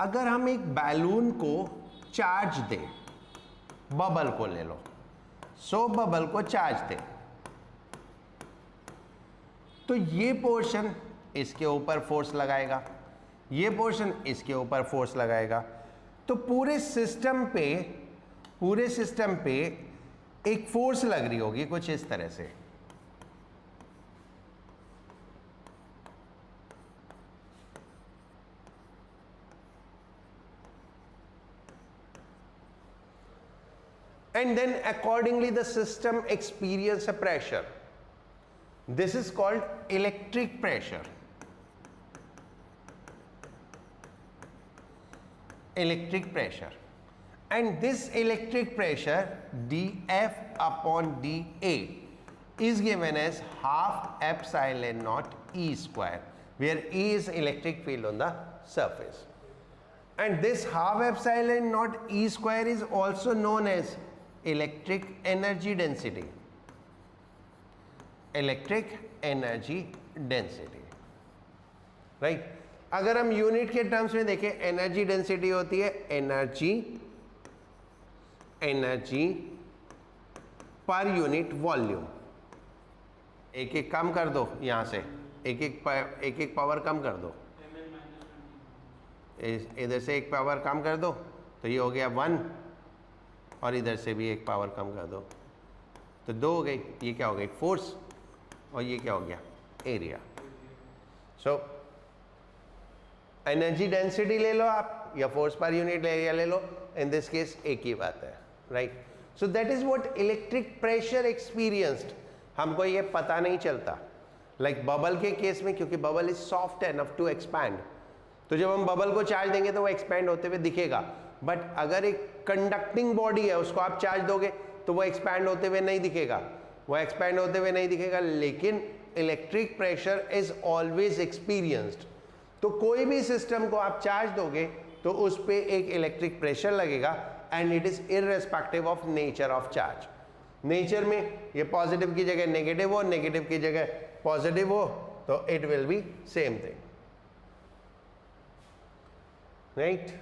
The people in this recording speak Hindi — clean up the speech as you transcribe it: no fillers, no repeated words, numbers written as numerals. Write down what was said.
अगर हम एक बैलून को चार्ज दें, बबल को ले लो, सो बबल को चार्ज दें, तो ये पोर्शन इसके ऊपर फोर्स लगाएगा, ये पोर्शन इसके ऊपर फोर्स लगाएगा, तो पूरे सिस्टम पे एक फोर्स लग रही होगी कुछ इस तरह से। And then accordingly the system experience a pressure. This is called electric pressure. Electric pressure. And this electric pressure dF upon dA is given as half epsilon naught E square, where E is electric field on the surface. And this half epsilon naught E square is also known as electric energy density. Electric energy density, right? अगर हम यूनिट के टर्म्स में देखें, एनर्जी डेंसिटी होती है एनर्जी पर यूनिट वॉल्यूम। एक एक कम कर दो, यहां से एक एक पावर कम कर दो, इधर से एक पावर कम कर दो, तो ये हो गया 1, और इधर से भी एक पावर कम कर दो तो 2 हो गई। ये क्या हो गई? फोर्स। और ये क्या हो गया? एरिया। सो एनर्जी डेंसिटी ले लो आप, या फोर्स पर यूनिट एरिया ले लो, इन दिस केस एक ही बात है, right? So that is what electric pressure experienced. हमको ये पता नहीं चलता, लाइक बबल के केस में, क्योंकि bubble is soft enough to expand, तो जब हम बबल को चार्ज देंगे तो वो एक्सपैंड होते हुए दिखेगा। बट अगर एक कंडक्टिंग बॉडी है, उसको आप चार्ज दोगे तो वो एक्सपैंड होते हुए नहीं दिखेगा, लेकिन electric pressure is always experienced. तो कोई भी सिस्टम को आप चार्ज दोगे तो उस पे एक इलेक्ट्रिक प्रेशर लगेगा, and it is irrespective of nature of charge. Nature में ये पॉजिटिव की जगह नेगेटिव हो, नेगेटिव की जगह पॉजिटिव हो, तो it will be same thing, right?